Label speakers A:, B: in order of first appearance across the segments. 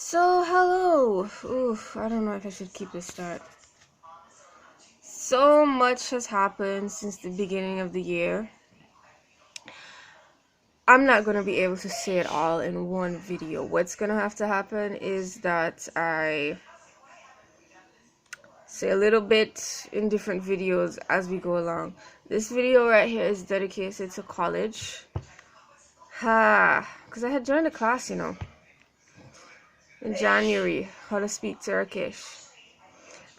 A: So, hello. Oof, I don't know if I should keep this start. So much has happened since the beginning of the year. I'm not going to be able to say it all in one video. What's going to have to happen is that I say a little bit in different videos as we go along. This video right here is dedicated to college. Because I had joined a class, in January, how to speak Turkish.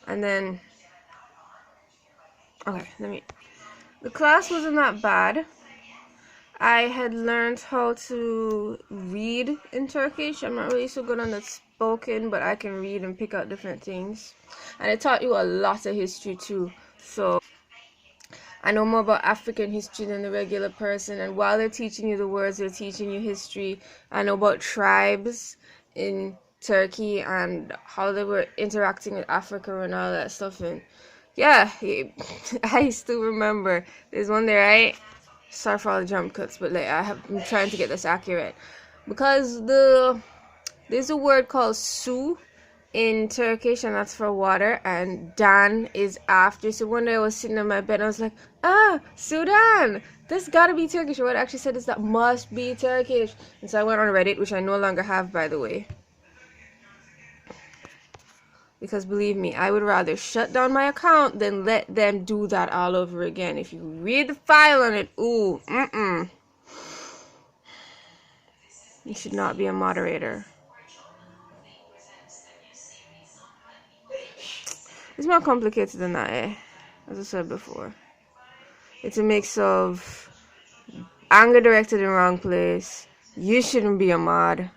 A: And then, the class wasn't that bad. I had learned how to read in Turkish. I'm not really so good on the spoken, but I can read and pick out different things. And it taught you a lot of history too. So I know more about African history than the regular person. And while they're teaching you the words, they're teaching you history. I know about tribes in Turkey and how they were interacting with Africa and all that stuff. And yeah, I still remember. There's one there, right? Sorry for all the jump cuts, but I'm trying to get this accurate because there's a word called su in Turkish, and that's for water, and dan is after. So one day I was sitting on my bed and I was like, Sudan, this gotta be Turkish. Or what I actually said is that must be Turkish. And so I went on Reddit, which I no longer have, by the way. Because believe me, I would rather shut down my account than let them do that all over again. If you read the file on it, you should not be a moderator. It's more complicated than that, as I said before. It's a mix of anger directed in the wrong place. You shouldn't be a mod.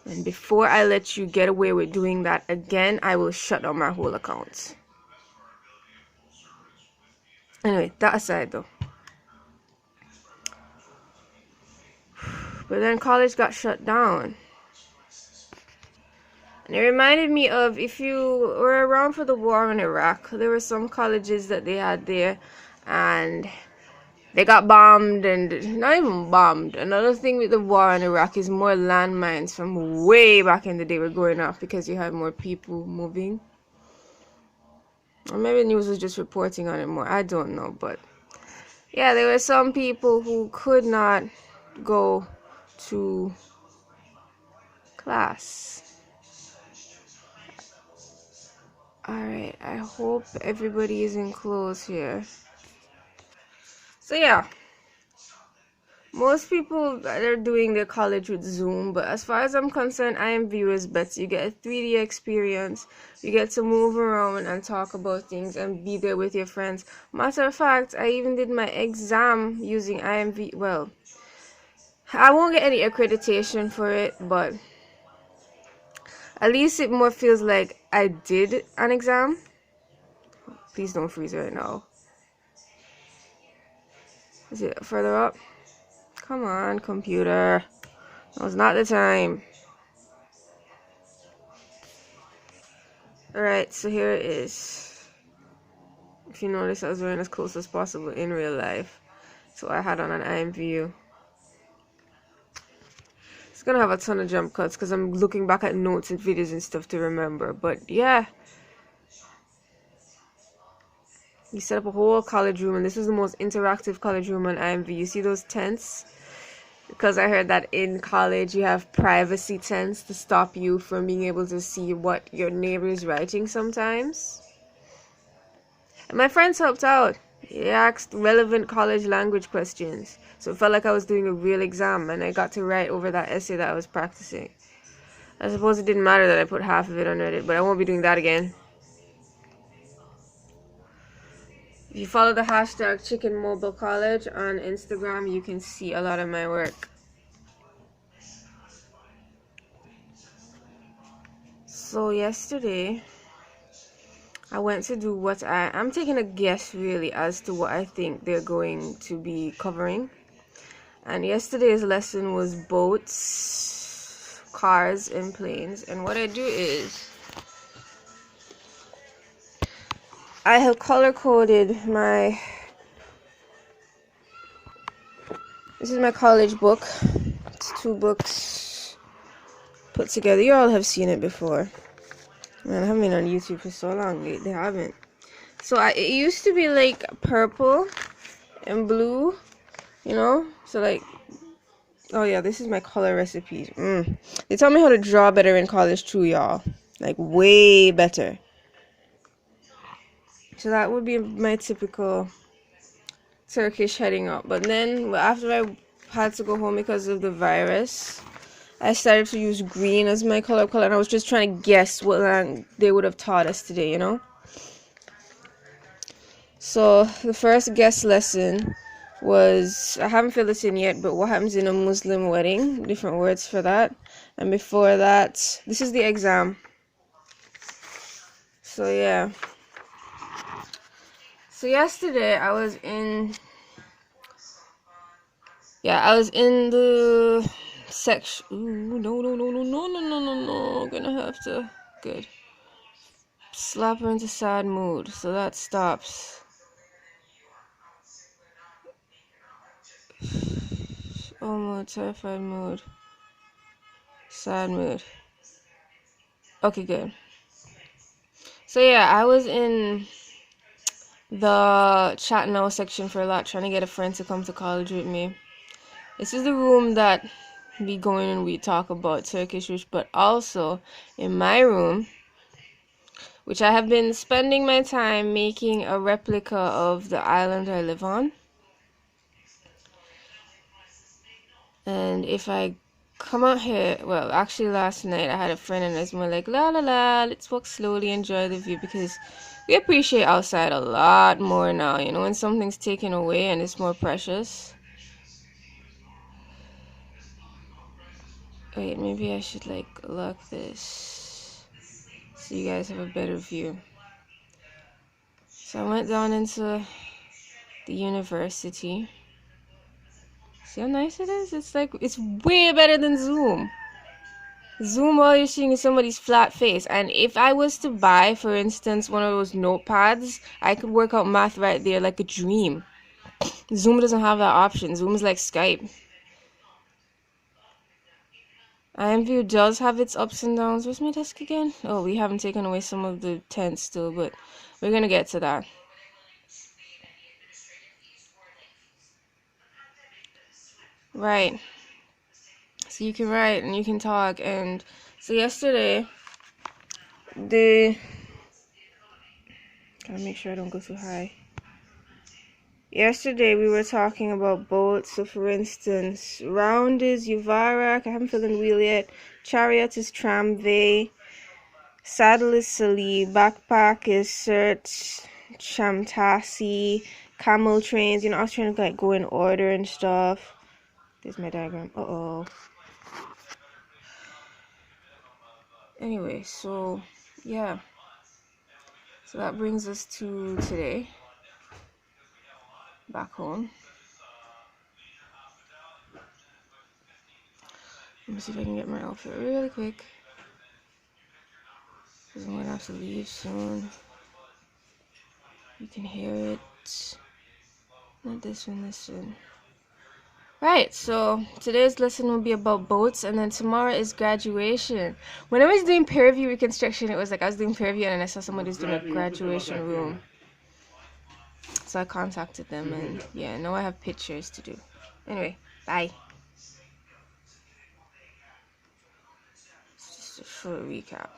A: And before I let you get away with doing that again, I will shut down my whole account. Anyway, that aside though. But then college got shut down. And it reminded me of, if you were around for the war in Iraq, there were some colleges that they had there and they got bombed, and not even bombed. Another thing with the war in Iraq is more landmines from way back in the day were going off because you had more people moving. Or maybe the news was just reporting on it more. I don't know. But yeah, there were some people who could not go to class. Alright, I hope everybody is enclosed here. So yeah, most people are doing their college with Zoom, but as far as I'm concerned, imvu is better. You get a 3D experience, you get to move around and talk about things and be there with your friends. Matter of fact, I even did my exam using imvu. Well, I won't get any accreditation for it, but at least it more feels like I did an exam. Please don't freeze right now. Is it further up? Come on, computer. Now's not the time. Alright, so here it is. If you notice, I was wearing as close as possible in real life. So I had on an imvu. It's gonna have a ton of jump cuts because I'm looking back at notes and videos and stuff to remember. But yeah. We set up a whole college room, and this is the most interactive college room on imvu. You see those tents? Because I heard that in college you have privacy tents to stop you from being able to see what your neighbor is writing sometimes. And my friends helped out. They asked relevant college language questions. So it felt like I was doing a real exam, and I got to write over that essay that I was practicing. I suppose it didn't matter that I put half of it on Reddit, but I won't be doing that again. If you follow the hashtag Chicken Mobile College on Instagram, you can see a lot of my work. So yesterday, I went to do what I'm taking a guess really as to what I think they're going to be covering. And yesterday's lesson was boats, cars, and planes. And what I do is I have color coded my... This This is my college book. It's 2 books put together. You all have seen it before. Man, I haven't been on YouTube for so long. They haven't. So it used to be like purple and blue, you know? So like, oh yeah, this is my color recipes. They taught me how to draw better in college too, y'all. Like way better. So that would be my typical Turkish heading up. But then after I had to go home because of the virus, I started to use green as my color, and I was just trying to guess what they would have taught us today, you know? So the first guest lesson was, I haven't filled this in yet, but what happens in a Muslim wedding, different words for that. And before that, this is the exam. So yeah. So yesterday I was in the section. Ooh, no. Gonna have to, good. Slap her into sad mood, so that stops. Oh, mood, terrified mood, sad mood. Okay, good. So yeah, I was in the chat now section for a lot, trying to get a friend to come to college with me. This is the room that we go in and we talk about Turkish, but also in my room, which I have been spending my time making a replica of the island I live on. And if I come out here, well, actually last night I had a friend and it's more like, la la la, let's walk slowly, enjoy the view, because we appreciate outside a lot more now, you know, when something's taken away and it's more precious. Wait, maybe I should like lock this so you guys have a better view. So I went down into the university. See how nice it is? It's like, it's way better than Zoom. Zoom, all you're seeing is somebody's flat face. And if I was to buy, for instance, one of those notepads, I could work out math right there like a dream. Zoom doesn't have that option. Zoom is like Skype. imvu does have its ups and downs. Where's my desk again? Oh, we haven't taken away some of the tents still, but we're gonna get to that. Right. So you can write and you can talk. And so yesterday, gotta make sure I don't go too high. Yesterday we were talking about boats. So for instance, round is Yuvarak, I haven't filled in wheel yet. Chariot is Tramvay. Saddle is Sali. Backpack is Cert Chamtasi. Camel trains, you know, I was trying to like go in order and stuff. There's my diagram. Anyway, so yeah. So that brings us to today. Back home. Let me see if I can get my outfit really quick, because I'm gonna have to leave soon. You can hear it. Not this one, this one. Right, so today's lesson will be about boats, and then tomorrow is graduation. When I was doing peer review reconstruction, it was like I was doing peer review and I saw somebody was doing a graduation room. So I contacted them, and yeah, now I have pictures to do. Anyway, bye. Just a short recap.